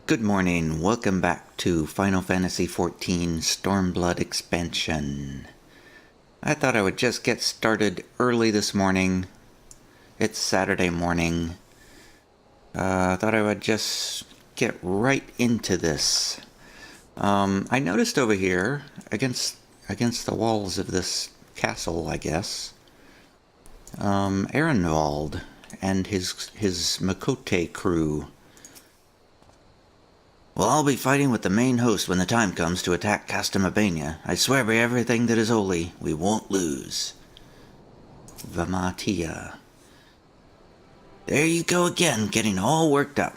Good morning, welcome back to Final Fantasy XIV Stormblood expansion. I thought I would just get started early this morning. It's Saturday morning. I thought I would just get right into this. I noticed over here, against the walls of this castle, I guess, Ehrenwald and his Makote crew. Well, I'll be fighting with the main host when the time comes to attack Castamabania. I swear by everything that is holy, we won't lose. Vamatia. There you go again, getting all worked up.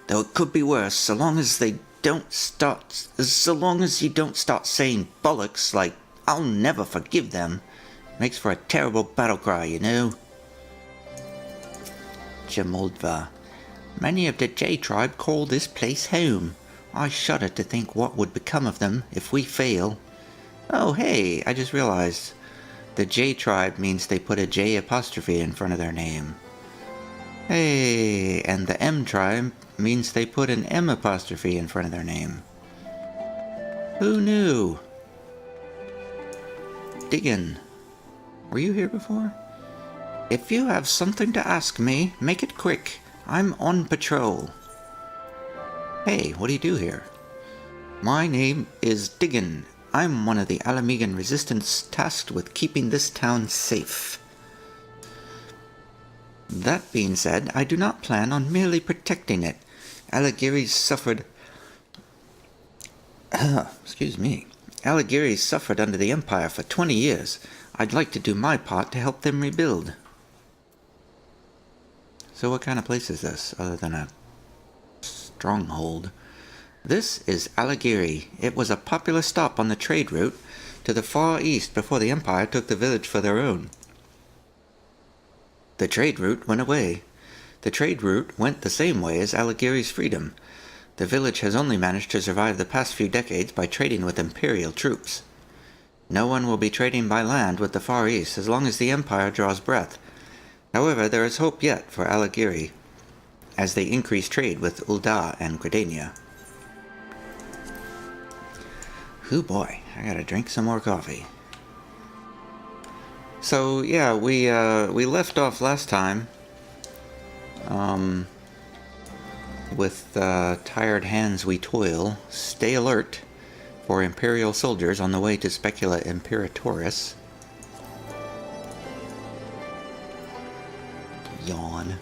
Though it could be worse, so long as you don't start saying bollocks like, I'll never forgive them. Makes for a terrible battle cry, you know. Jamoldva. Many of the J-tribe call this place home. I shudder to think what would become of them if we fail. Oh hey, I just realized. The J-tribe means they put a J apostrophe in front of their name. Hey, and the M-tribe means they put an M apostrophe in front of their name. Who knew? Diggin. Were you here before? If you have something to ask me, make it quick. I'm on patrol. Hey, what do you do here? My name is Diggin. I'm one of the Alamegan resistance tasked with keeping this town safe. That being said, I do not plan on merely protecting it. Alagiris suffered... Alagiris suffered under the Empire for 20 years. I'd like to do my part to help them rebuild. So what kind of place is this, other than a stronghold? This is Alagiri. It was a popular stop on the trade route to the far east before the Empire took the village for their own. The trade route went away. The trade route went the same way as Alagiri's freedom. The village has only managed to survive the past few decades by trading with Imperial troops. No one will be trading by land with the Far East as long as the Empire draws breath. However, there is hope yet for Alagiri, as they increase trade with Ul'dah and Gridania. Hoo boy, I gotta drink some more coffee. So yeah, we left off last time with tired hands we toil. Stay alert for Imperial soldiers on the way to Specula Imperatoris. Yawn.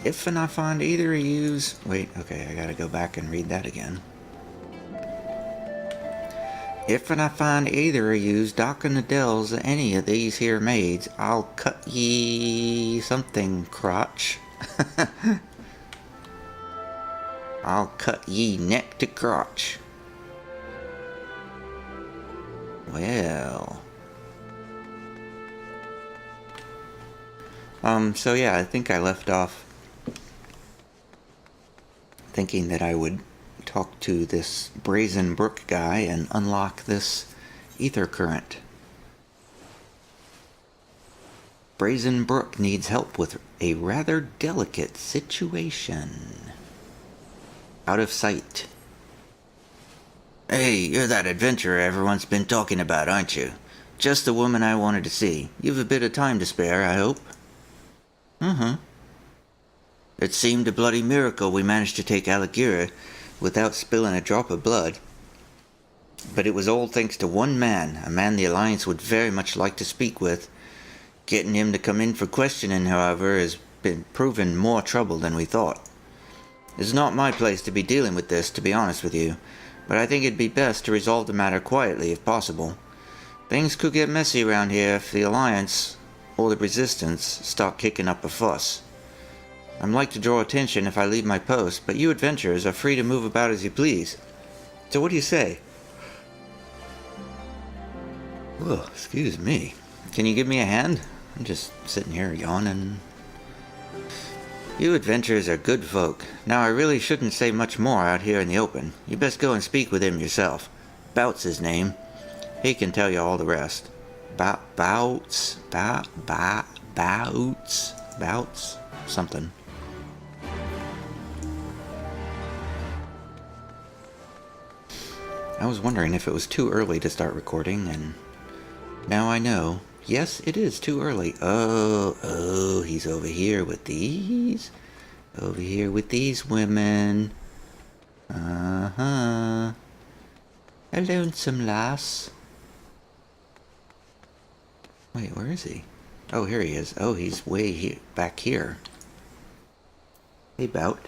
If and I find either of yous... Wait, okay, I gotta go back and read that again. If and I find either of yous docking the dells of any of these here maids, I'll cut ye something crotch. I'll cut ye neck to crotch. Well... so yeah, I think I left off thinking that I would talk to this Brazen Brook guy and unlock this ether current. Brazen Brook needs help with a rather delicate situation. Out of sight. Hey, you're that adventurer everyone's been talking about, aren't you? Just the woman I wanted to see. You've a bit of time to spare, I hope. It seemed a bloody miracle we managed to take Alagira without spilling a drop of blood. But it was all thanks to one man, a man the Alliance would very much like to speak with. Getting him to come in for questioning, however, has been proven more trouble than we thought. It's not my place to be dealing with this, to be honest with you, but I think it'd be best to resolve the matter quietly if possible. Things could get messy around here if the Alliance or the Resistance start kicking up a fuss. I'd like to draw attention if I leave my post, but you adventurers are free to move about as you please. So what do you say? Whoa, excuse me. Can you give me a hand? I'm just sitting here yawning. You adventurers are good folk. Now I really shouldn't say much more out here in the open. You best go and speak with him yourself. Bout's his name. He can tell you all the rest. Bouts? Something. I was wondering if it was too early to start recording, and now I know. Yes, it is too early. Oh, he's over here with these. Over here with these women. Uh-huh. A lonesome lass. Wait, where is he? Oh, here he is. Oh, he's way back here. Hey, Bout.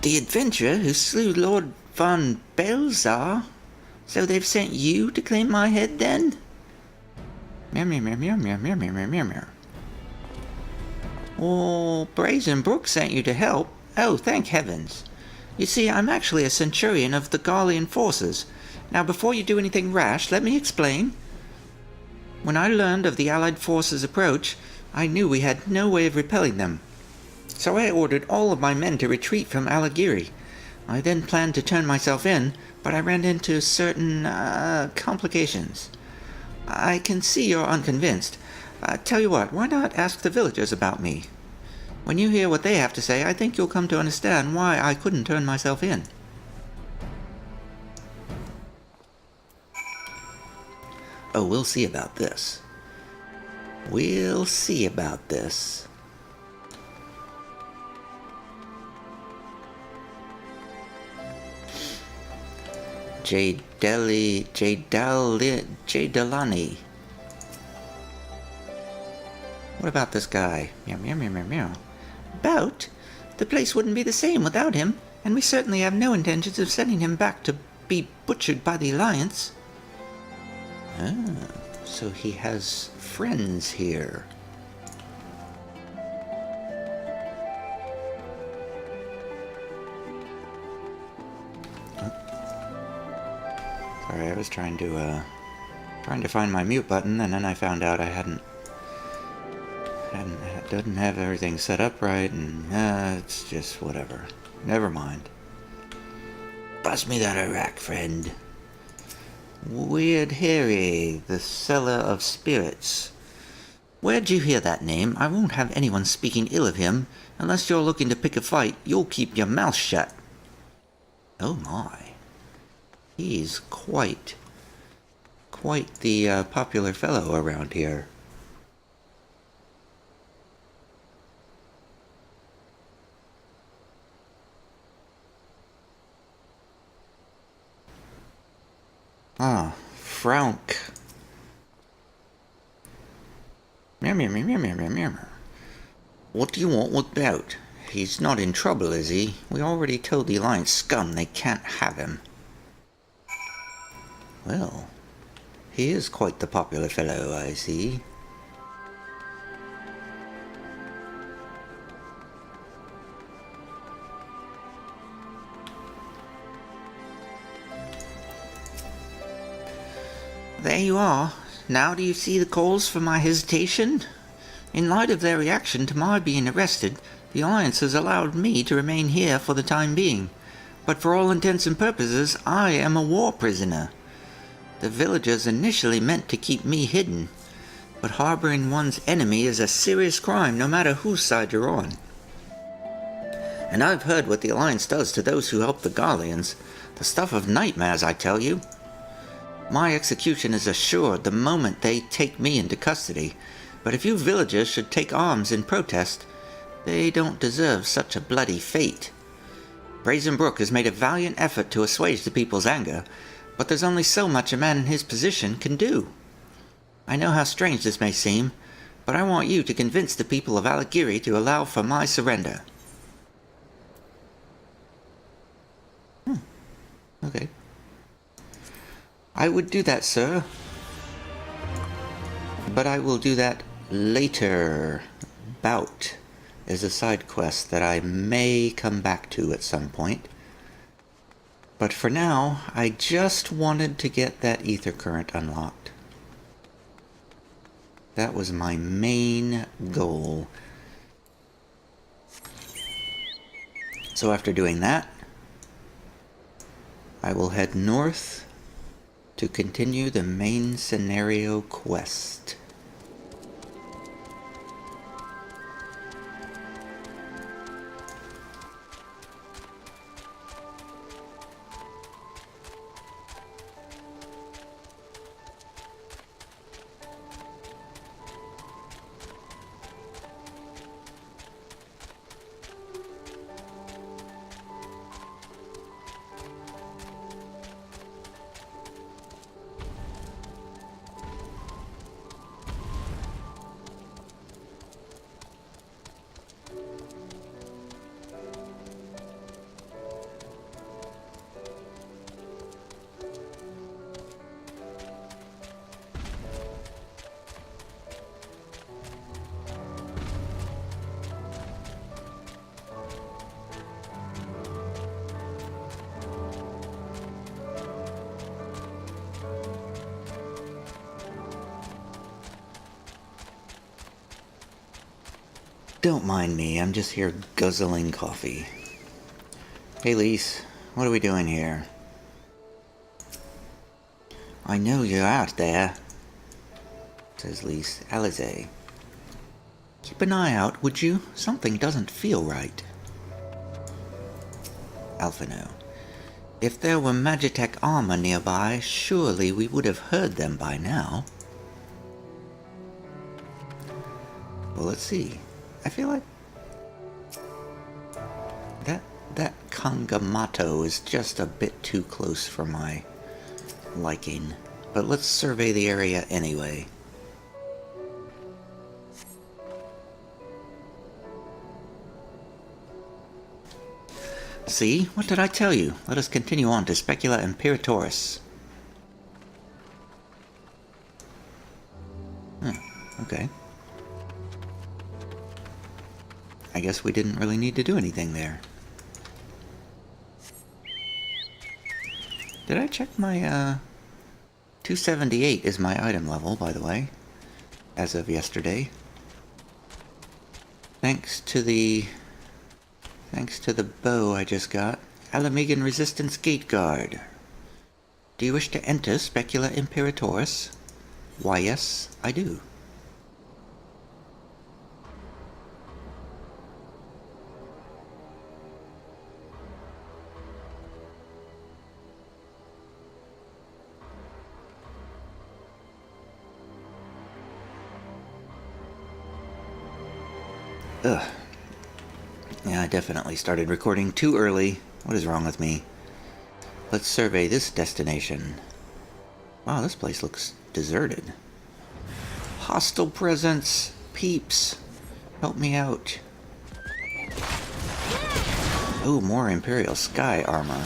The adventurer who slew Lord von Belzar? So they've sent you to claim my head, then? Meow, meow, meow, meow, meow, meow, meow, meow, meow. Oh, Brazen Brook sent you to help? Oh, thank heavens. You see, I'm actually a centurion of the Gallian forces. Now, before you do anything rash, let me explain. When I learned of the Allied forces' approach, I knew we had no way of repelling them. So I ordered all of my men to retreat from Alighieri. I then planned to turn myself in, but I ran into certain, complications. I can see you're unconvinced. Tell you what, why not ask the villagers about me? When you hear what they have to say, I think you'll come to understand why I couldn't turn myself in. Oh, we'll see about this. We'll see about this. Jadalani. What about this guy? Meow, meow, meow, meow, meow. Bout? The place wouldn't be the same without him, and we certainly have no intentions of sending him back to be butchered by the Alliance. Ah, so he has friends here. Sorry, I was trying to find my mute button, and then I found out I didn't have everything set up right, and it's just whatever. Never mind. Pass me that Iraq, friend. Weird Harry, the seller of spirits. Where'd you hear that name? I won't have anyone speaking ill of him. Unless you're looking to pick a fight, you'll keep your mouth shut. Oh my. He's quite the popular fellow around here. Ah, Frank. Meow, meow, meow, meow, meow, meow. What do you want with Bout? He's not in trouble, is he? We already told the Alliance scum they can't have him. Well, he is quite the popular fellow, I see. There you are. Now do you see the cause for my hesitation? In light of their reaction to my being arrested, the Alliance has allowed me to remain here for the time being. But for all intents and purposes, I am a war prisoner. The villagers initially meant to keep me hidden, but harboring one's enemy is a serious crime no matter whose side you're on. And I've heard what the Alliance does to those who help the Gallians. The stuff of nightmares, I tell you. My execution is assured the moment they take me into custody, but if you villagers should take arms in protest, they don't deserve such a bloody fate. Brazen Brook has made a valiant effort to assuage the people's anger, but there's only so much a man in his position can do. I know how strange this may seem, but I want you to convince the people of Alighieri to allow for my surrender. Okay. I would do that, sir. But I will do that later. Bout is a side quest that I may come back to at some point. But for now, I just wanted to get that ether current unlocked. That was my main goal. So after doing that, I will head north to continue the main scenario quest. Don't mind me, I'm just here guzzling coffee. Hey Lise, what are we doing here? I know you're out there, says Lise. Alize, keep an eye out, would you? Something doesn't feel right. Alphino, if there were Magitech armor nearby, surely we would have heard them by now. Well, let's see. I feel like that Kangamato is just a bit too close for my liking. But let's survey the area anyway. See? What did I tell you? Let us continue on to Specula Imperatoris. Okay. I guess we didn't really need to do anything there. Did I check my, 278 is my item level, by the way, as of yesterday. Thanks to the bow I just got. Alamegan Resistance Gate Guard. Do you wish to enter Specula Imperatoris? Why, yes, I do. Ugh. Yeah, I definitely started recording too early. What is wrong with me? Let's survey this destination. Wow, this place looks deserted. Hostile presence! Peeps! Help me out. Oh, more Imperial Sky armor.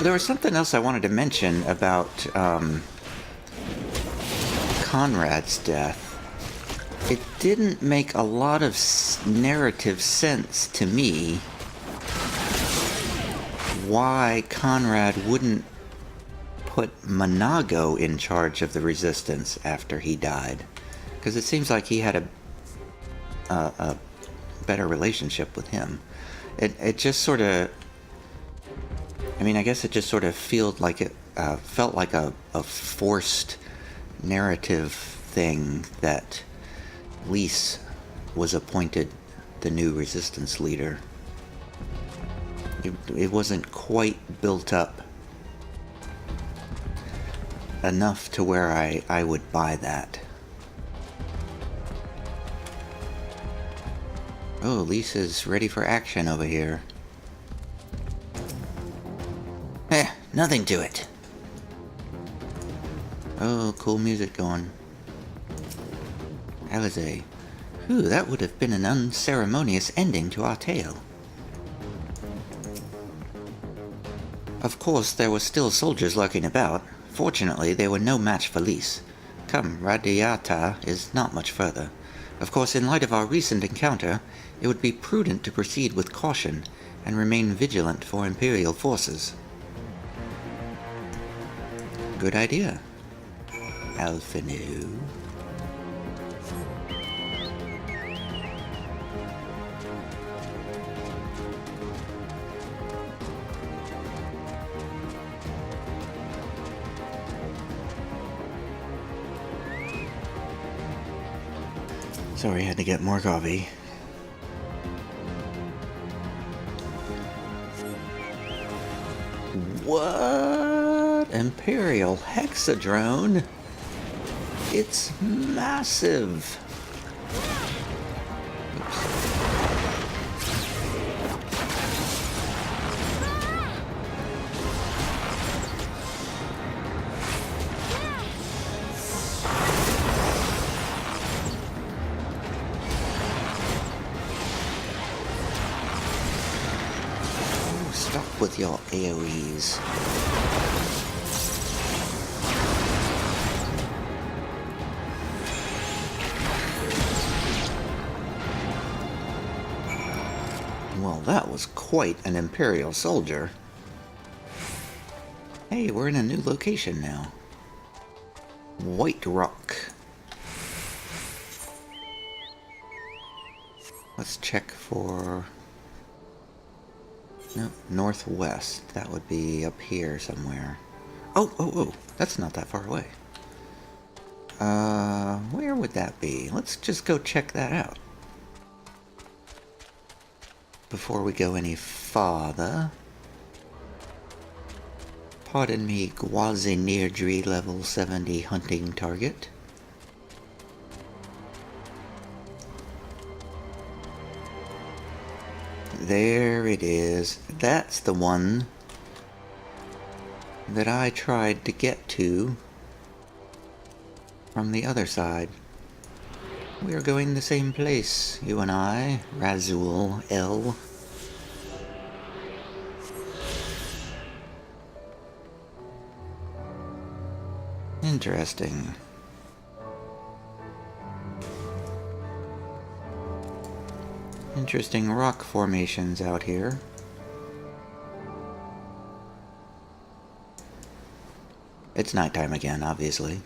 There was something else I wanted to mention about Conrad's death. It didn't make a lot of narrative sense to me why Conrad wouldn't put Monago in charge of the Resistance after he died. Because it seems like he had a better relationship with him. It just sort of... I mean, I guess it just sort of felt like a forced narrative thing that Lise was appointed the new Resistance leader. It wasn't quite built up enough to where I would buy that. Oh, Lise is ready for action over here. Nothing to it. Oh, cool music going. Alize. Ooh, that would have been an unceremonious ending to our tale. Of course, there were still soldiers lurking about. Fortunately, they were no match for Lise. Come, Radiata is not much further. Of course, in light of our recent encounter, it would be prudent to proceed with caution and remain vigilant for Imperial forces. Good idea. Alphino. Sorry, I had to get more coffee. What? Imperial Hexadrone? It's massive. Oh, stop with your AoEs. Well, that was quite an Imperial soldier. Hey, we're in a new location now. White Rock. Let's check for... No, northwest. That would be up here somewhere. Oh, that's not that far away. Where would that be? Let's just go check that out. Before we go any farther. Pardon me, Gwazineirdri level 70 hunting target. There it is. That's the one that I tried to get to from the other side. We are going the same place, you and I, Razul L. Interesting. Interesting rock formations out here. It's nighttime again, obviously.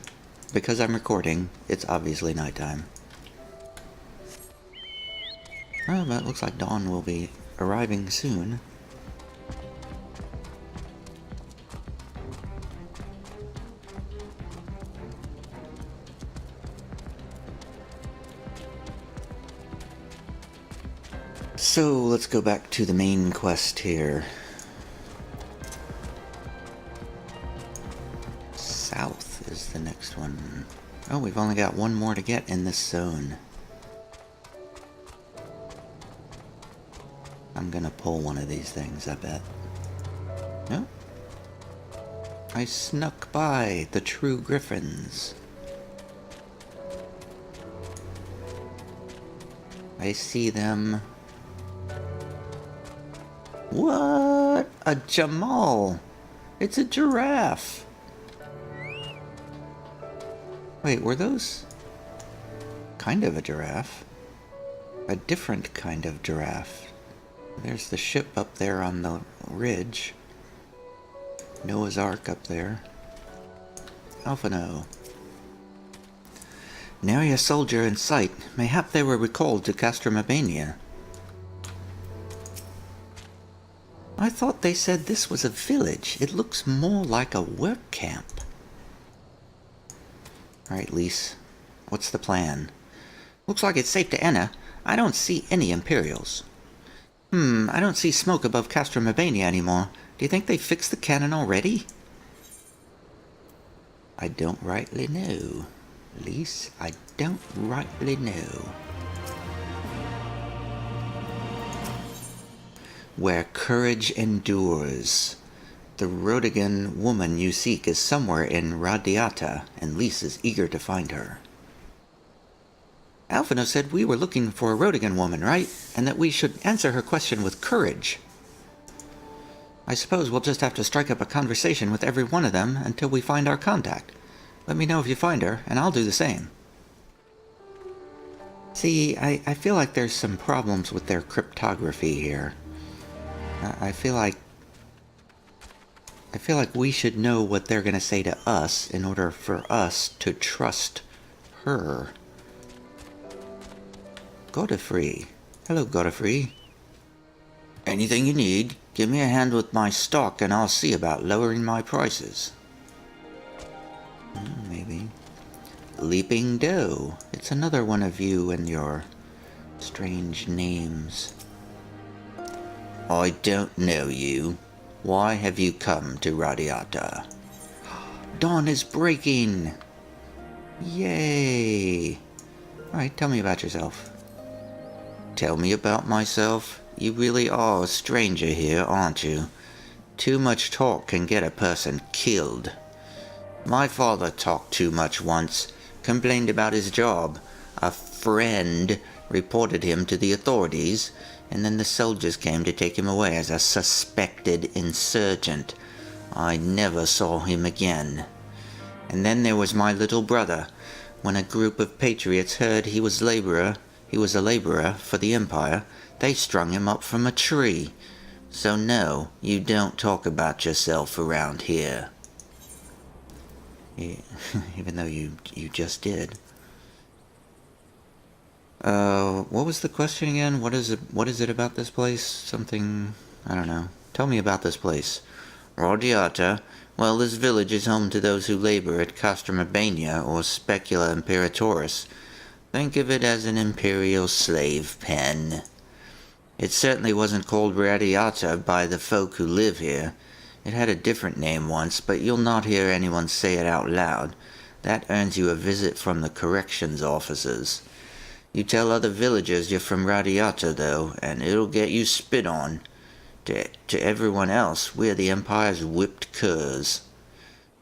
Because I'm recording, it's obviously nighttime. Oh, but it looks like dawn will be arriving soon. So, let's go back to the main quest here. South is the next one. Oh, we've only got one more to get in this zone. I'm gonna pull one of these things, I bet. No? I snuck by the true griffins. I see them. What? A Jamal! It's a giraffe! Wait, were those kind of a giraffe? A different kind of giraffe. There's the ship up there on the ridge. Noah's Ark up there. Alphino. Nary a soldier in sight. Mayhap they were recalled to Castromabania. I thought they said this was a village. It looks more like a work camp. Alright, Lise. What's the plan? Looks like it's safe to enter. I don't see any Imperials. I don't see smoke above Castromabania anymore. Do you think they fixed the cannon already? I don't rightly know. Lise, I don't rightly know. Where courage endures. The Rodigan woman you seek is somewhere in Radiata, and Lise is eager to find her. Alphino said we were looking for a Rodigan woman, right? And that we should answer her question with courage. I suppose we'll just have to strike up a conversation with every one of them until we find our contact. Let me know if you find her, and I'll do the same. See, I feel like there's some problems with their cryptography here. I feel like we should know what they're going to say to us in order for us to trust her. Godfrey. Hello, Godfrey. Anything you need, give me a hand with my stock and I'll see about lowering my prices. Maybe. Leaping Doe. It's another one of you and your strange names. I don't know you. Why have you come to Radiata? Dawn is breaking! Yay! Alright, tell me about yourself. Tell me about myself? You really are a stranger here, aren't you? Too much talk can get a person killed. My father talked too much once, complained about his job. A friend reported him to the authorities, and then the soldiers came to take him away as a suspected insurgent. I never saw him again. And then there was my little brother. When a group of patriots heard he was a laborer for the Empire, they strung him up from a tree. So no, you don't talk about yourself around here. Even though you just did. What was the question again? What is it about this place? Something, I don't know. Tell me about this place. Radiata. Well, this village is home to those who labor at Castra Mabania or Specula Imperatoris. Think of it as an imperial slave pen. It certainly wasn't called Radiata by the folk who live here. It had a different name once, but you'll not hear anyone say it out loud. That earns you a visit from the corrections officers. You tell other villagers you're from Radiata, though, and it'll get you spit on. To everyone else, we're the Empire's whipped curs.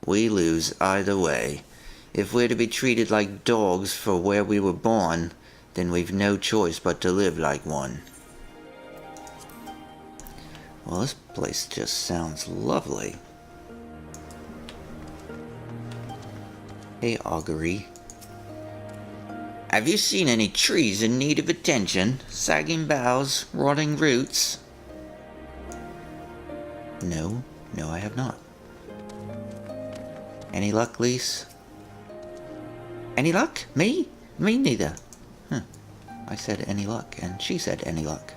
We lose either way. If we're to be treated like dogs for where we were born, then we've no choice but to live like one. Well, this place just sounds lovely. Hey, Audrey. Have you seen any trees in need of attention? Sagging boughs, rotting roots? No, I have not. Any luck, Lise? Any luck? Me? Me neither. I said any luck, and she said any luck.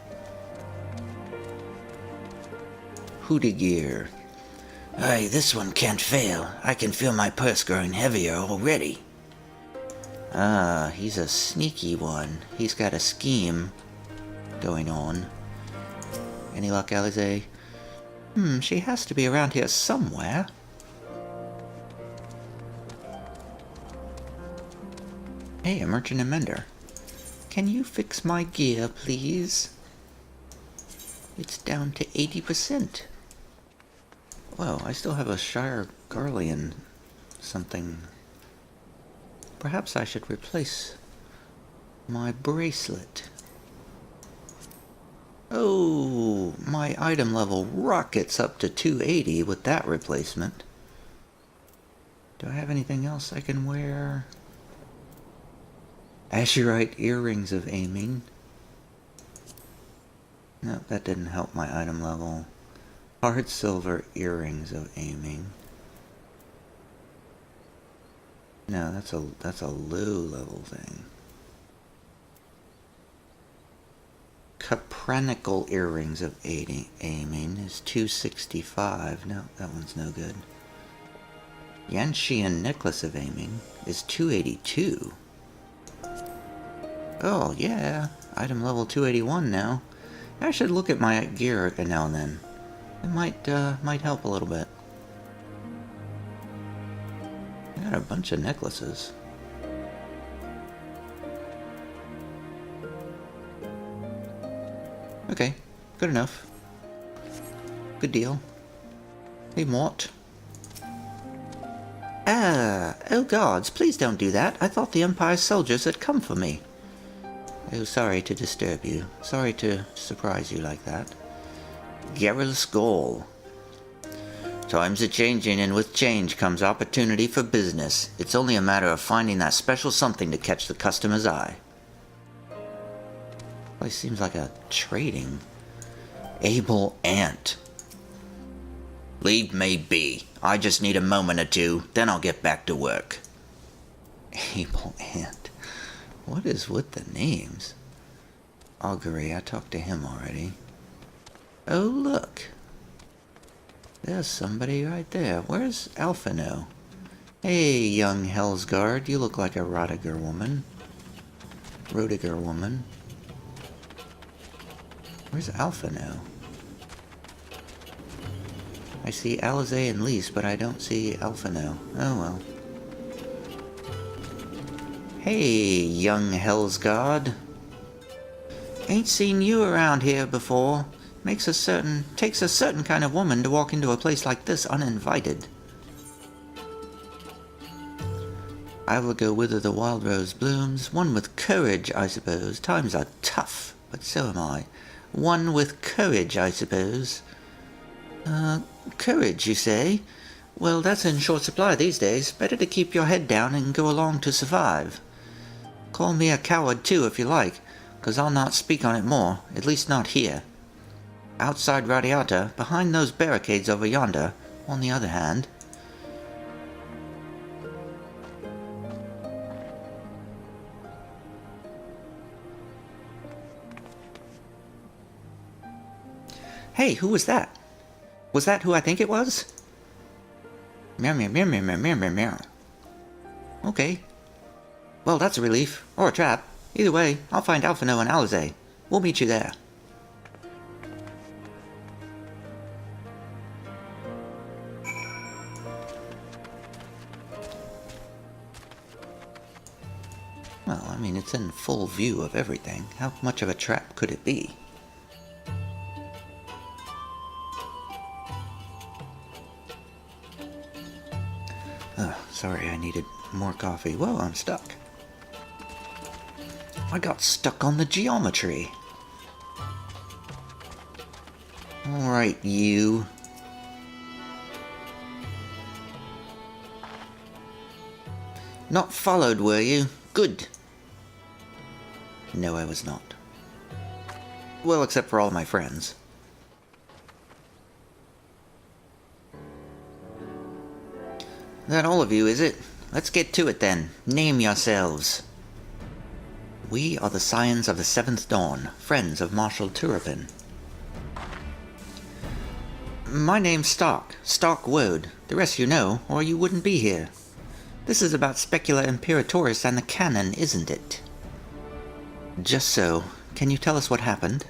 Hootigear. Aye, this one can't fail. I can feel my purse growing heavier already. Ah, he's a sneaky one. He's got a scheme going on. Any luck, Alize? She has to be around here somewhere. Hey, a merchant and mender. Can you fix my gear, please? It's down to 80%. Well, I still have a Shire Garlean something. Perhaps I should replace my bracelet. Oh, my item level rockets up to 280 with that replacement. Do I have anything else I can wear? Azurite earrings of aiming. No, that didn't help my item level. Hard silver earrings of aiming. No, that's a low level thing. Capranical earrings of aiming is 265. No, that one's no good. Yanshian necklace of aiming is 282. Oh yeah, item level 281 now. I should look at my gear every now and then. It might help a little bit. I got a bunch of necklaces. Okay, good enough. Good deal. Hey, Mort. Oh gods, please don't do that. I thought the Empire's soldiers had come for me. Oh, sorry to disturb you. Sorry to surprise you like that. Garrulous Gaul. Times are changing, and with change comes opportunity for business. It's only a matter of finding that special something to catch the customer's eye. Place seems like a trading. Able Ant. Leave me be. I just need a moment or two, then I'll get back to work. Able Ant. What is with the names? Augury, I talked to him already. Oh, look. There's somebody right there. Where's Alphino? Hey, young Hellsguard, you look like a Rodiger woman. Where's Alphino? I see Alize and Lise, but I don't see Alphino. Oh well. Hey, young Hellsguard. Ain't seen you around here before. Takes a certain kind of woman to walk into a place like this uninvited. I will go whither the wild rose blooms. One with courage, I suppose. Times are tough, but so am I. One with courage, I suppose. Courage, you say? Well, that's in short supply these days. Better to keep your head down and go along to survive. Call me a coward too, if you like, 'cause I'll not speak on it more, at least not here. Outside Radiata, behind those barricades over yonder, on the other hand. Hey, who was that? Was that who I think it was? Meow, meow, meow, meow, meow, meow, meow, meow. Okay. Well, that's a relief. Or a trap. Either way, I'll find Alphino and Alizé. We'll meet you there. Well, I mean, it's in full view of everything. How much of a trap could it be? Oh, sorry, I needed more coffee. Whoa, I'm stuck. I got stuck on the geometry. Alright, you. Not followed, were you? Good. No, I was not. Well, except for all my friends. That all of you, is it? Let's get to it then. Name yourselves. We are the Scions of the Seventh Dawn, friends of Marshal Turpin. My name's Stark Woad. The rest you know, or you wouldn't be here. This is about Specula Imperatoris and the cannon, isn't it? Just so. Can you tell us what happened?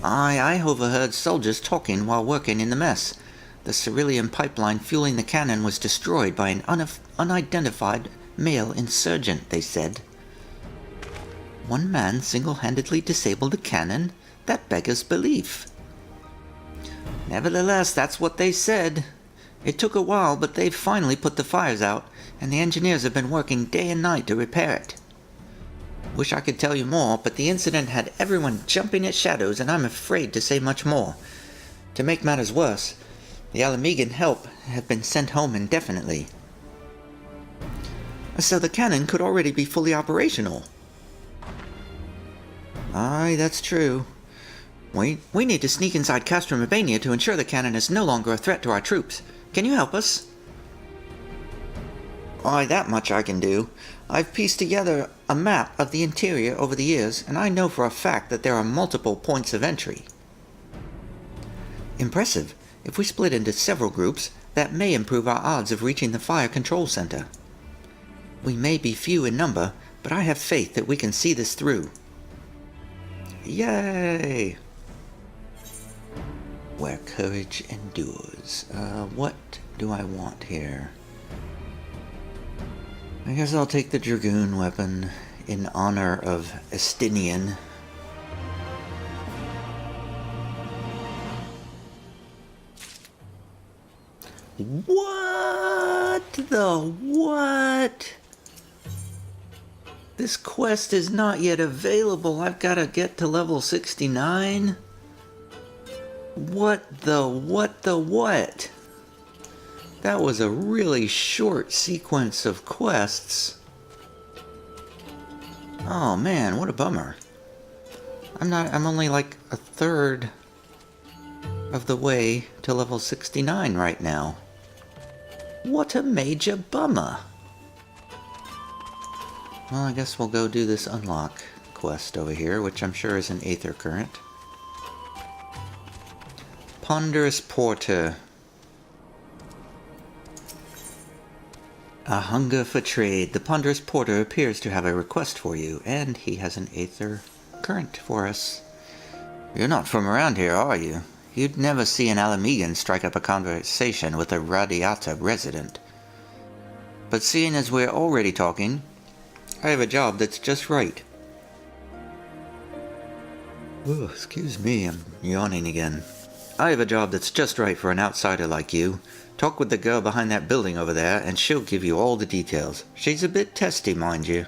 I overheard soldiers talking while working in the mess. The cerulean pipeline fueling the cannon was destroyed by an unidentified male insurgent, they said. One man single-handedly disabled the cannon? That beggars belief. Nevertheless, that's what they said. It took a while, but they've finally put the fires out, and the engineers have been working day and night to repair it. Wish I could tell you more, but the incident had everyone jumping at shadows, and I'm afraid to say much more. To make matters worse, the Alamegan help have been sent home indefinitely. So the cannon could already be fully operational. Aye, that's true. We need to sneak inside Castrum Urbania to ensure the cannon is no longer a threat to our troops. Can you help us? Aye, that much I can do. I've pieced together a map of the interior over the years, and I know for a fact that there are multiple points of entry. Impressive. If we split into several groups, that may improve our odds of reaching the fire control center. We may be few in number, but I have faith that we can see this through. Yay! Where courage endures. What do I want here? I guess I'll take the Dragoon weapon in honor of Estinian. What the what? This quest is not yet available. I've got to get to level 69. What the what? That was a really short sequence of quests. Oh man, what a bummer. I'm only like a third of the way to level 69 right now. What a major bummer. Well, I guess we'll go do this unlock quest over here, which I'm sure is an Aether Current. Ponderous Porter. A hunger for trade. The Ponderous Porter appears to have a request for you, and he has an Aether Current for us. You're not from around here, are you? You'd never see an Alamegan strike up a conversation with a Radiata resident. But seeing as we're already talking, I have a job that's just right. Oh, excuse me, I'm yawning again. I have a job that's just right for an outsider like you. Talk with the girl behind that building over there, and she'll give you all the details. She's a bit testy, mind you.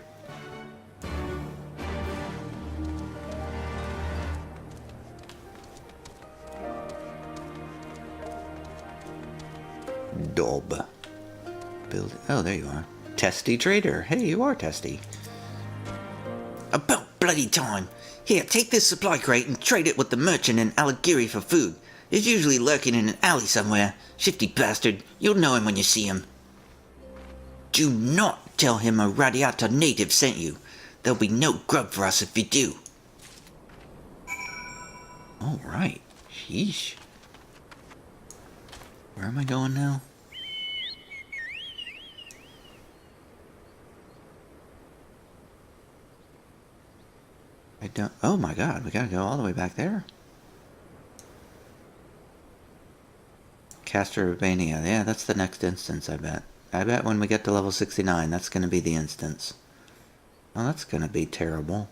Dob. Oh, there you are. Testy trader. Hey, you are testy. About bloody time. Here, take this supply crate and trade it with the merchant in Aligiri for food. He's usually lurking in an alley somewhere. Shifty bastard. You'll know him when you see him. Do not tell him a Radiata native sent you. There'll be no grub for us if you do. Alright. Sheesh. Where am I going now? I don't... Oh my god, we gotta go all the way back there? Caster Urbania. Yeah, that's the next instance, I bet. I bet when we get to level 69, that's gonna be the instance. Oh, that's gonna be terrible.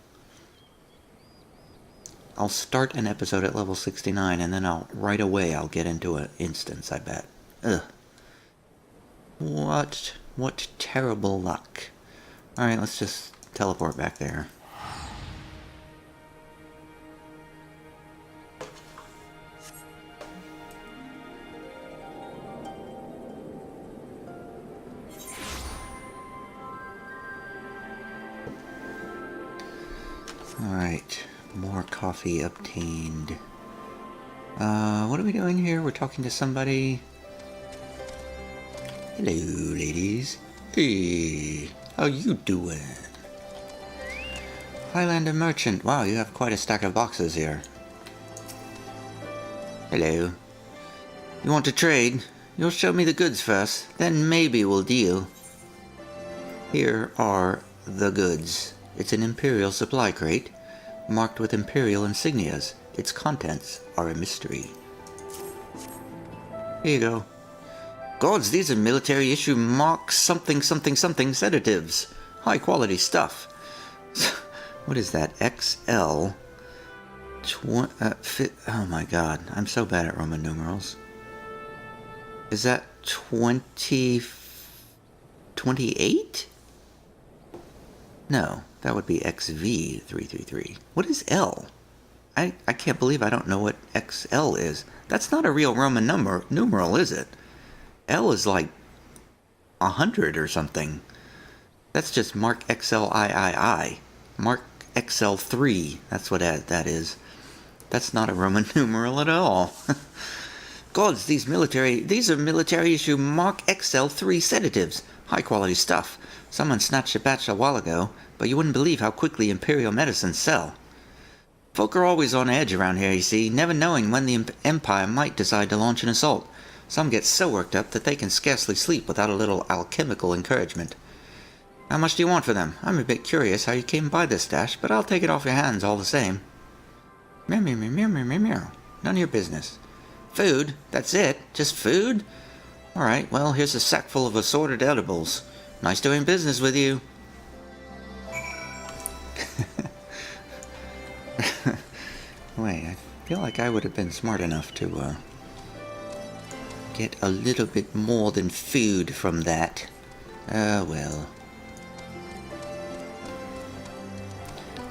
I'll start an episode at level 69, and then right away I'll get into an instance, I bet. Ugh. What terrible luck. Alright, let's just teleport back there. Alright, more coffee obtained. What are we doing here? We're talking to somebody. Hello, ladies. Hey, how you doing? Highlander Merchant. Wow, you have quite a stack of boxes here. Hello. You want to trade? You'll show me the goods first, then maybe we'll deal. Here are the goods. It's an Imperial supply crate, marked with Imperial insignias. Its contents are a mystery. Here you go. Gods, these are military issue Mark something sedatives. High quality stuff. What is that? XL. Oh my god, I'm so bad at Roman numerals. Is that 28? No, that would be XV333. What is L? I can't believe I don't know what XL is. That's not a real Roman numeral, is it? L is like 100 or something. That's just Mark XLIII. Mark XL3. That's what that is. That's not a Roman numeral at all. Gods, these are military issue Mark XL3 sedatives. High quality stuff. Someone snatched a batch a while ago, but you wouldn't believe how quickly Imperial medicines sell. Folk are always on edge around here, you see, never knowing when the Empire might decide to launch an assault. Some get so worked up that they can scarcely sleep without a little alchemical encouragement. How much do you want for them? I'm a bit curious how you came by this stash, but I'll take it off your hands all the same. Meow, meow, meow, meow, meow, meow. None of your business. Food? That's it? Just food? Alright, well, here's a sack full of assorted edibles. Nice doing business with you. Wait, I feel like I would have been smart enough to get a little bit more than food from that. Ah, well.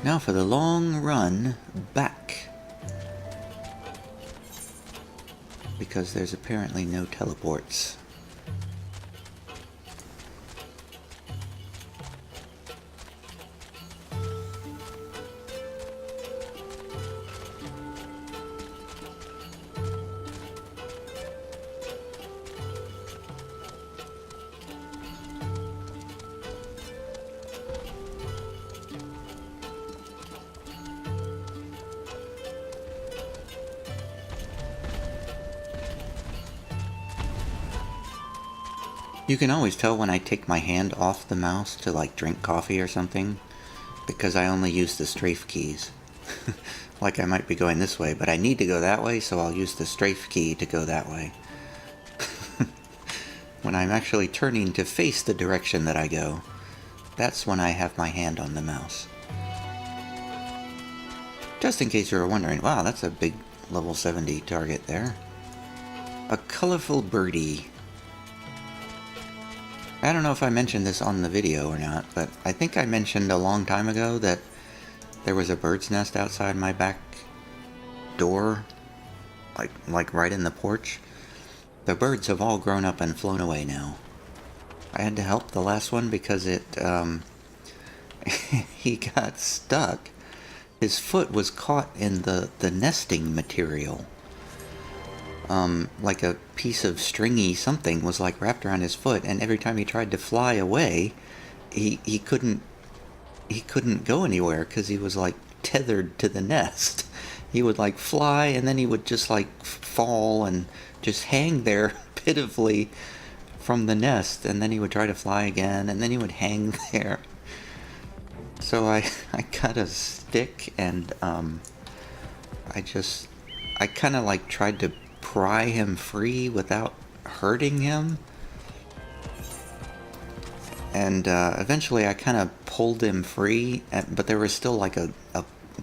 Now for the long run back. Because there's apparently no teleports. You can always tell when I take my hand off the mouse to like drink coffee or something, because I only use the strafe keys. Like I might be going this way, but I need to go that way, so I'll use the strafe key to go that way. When I'm actually turning to face the direction that I go, that's when I have my hand on the mouse. Just in case you were wondering, wow, that's a big level 70 target there. A colorful birdie. I don't know if I mentioned this on the video or not, but I think I mentioned a long time ago that there was a bird's nest outside my back door, like right in the porch. The birds have all grown up and flown away now. I had to help the last one because he got stuck. His foot was caught in the nesting material. Like a piece of stringy something was like wrapped around his foot, and every time he tried to fly away, he couldn't go anywhere because he was like tethered to the nest. he would like fly, and then he would just like fall and just hang there pitifully from the nest, and then he would try to fly again, and then he would hang there. So I got a stick, and I kind of like tried to pry him free without hurting him. And eventually I kind of pulled him free, but there was still like a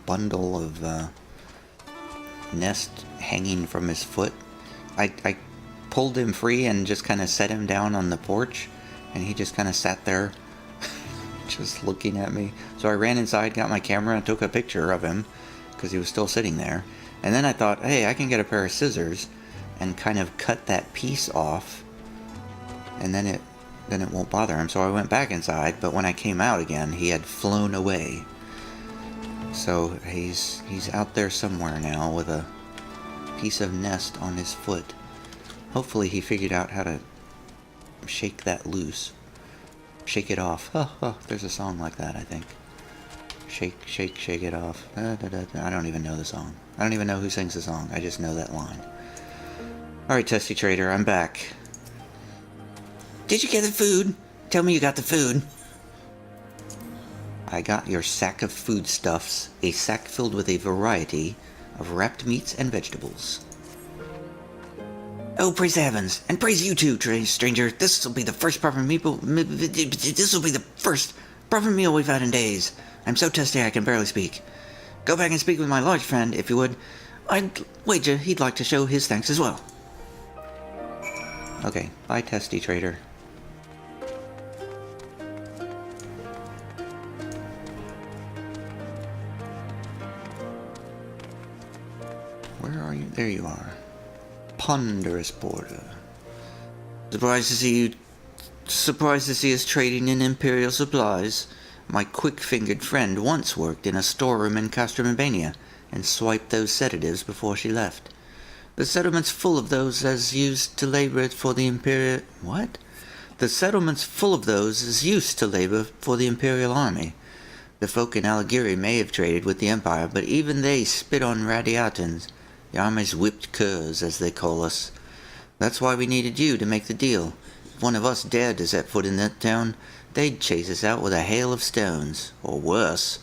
bundle of nest hanging from his foot. I pulled him free and just kind of set him down on the porch, and he just kind of sat there just looking at me. So I ran inside, got my camera, and took a picture of him because he was still sitting there. And then I thought, hey, I can get a pair of scissors and kind of cut that piece off, and then it won't bother him. So I went back inside, but when I came out again, he had flown away. So he's out there somewhere now with a piece of nest on his foot. Hopefully he figured out how to shake that loose. Shake it off. Oh, there's a song like that, I think. Shake, shake, shake it off. I don't even know the song. I don't even know who sings the song. I just know that line. Alright, Testy Trader, I'm back. Did you get the food? Tell me you got the food. I got your sack of foodstuffs, a sack filled with a variety of wrapped meats and vegetables. Oh, praise the heavens, and praise you too, stranger. This will be the first proper meal. This will be the first proper meal we've had in days. I'm so testy I can barely speak. Go back and speak with my large friend, if you would. I'd wager he'd like to show his thanks as well. Okay, bye, Testy Trader. Where are you? There you are. Ponderous border. Surprised to see us trading in Imperial supplies. My quick-fingered friend once worked in a storeroom in Castromabania and swiped those sedatives before she left. The settlement's full of those as used to labor for the Imperial... What? The settlement's full of those as used to labor for the Imperial Army. The folk in Aligiri may have traded with the Empire, but even they spit on Radiatans, the Army's whipped curs, as they call us. That's why we needed you to make the deal. If one of us dared to set foot in that town, they'd chase us out with a hail of stones, or worse.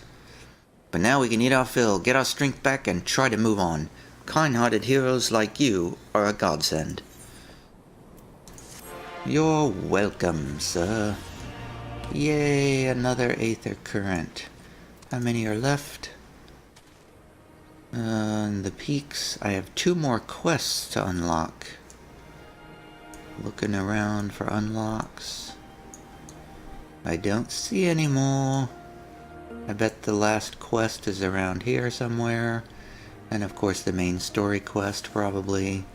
But now we can eat our fill, get our strength back, and try to move on. Kind-hearted heroes like you are a godsend. You're welcome, sir. Yay, another Aether Current. How many are left? The peaks. I have 2 more quests to unlock. Looking around for unlocks. I don't see any more. I bet the last quest is around here somewhere. And of course the main story quest, probably.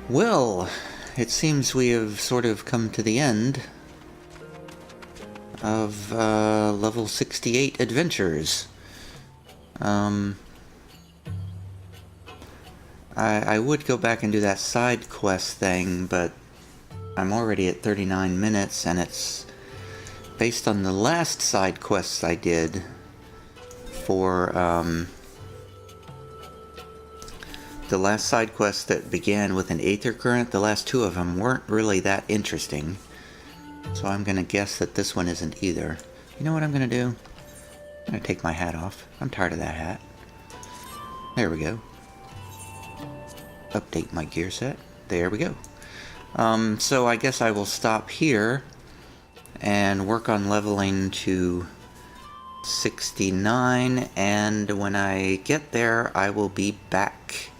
Well, it seems we have sort of come to the end of level 68 adventures. I would go back and do that side quest thing, but I'm already at 39 minutes, and it's based on the last side quests I did for the last side quest that began with an Aether Current. The last 2 of them weren't really that interesting, so I'm gonna guess that this one isn't either. You know what I'm gonna do? I'm gonna take my hat off. I'm tired of that hat. There we go. Update my gear set. There we go. So I guess I will stop here and work on leveling to 69, and when I get there I will be back.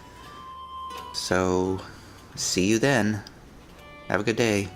So see you then. Have a good day.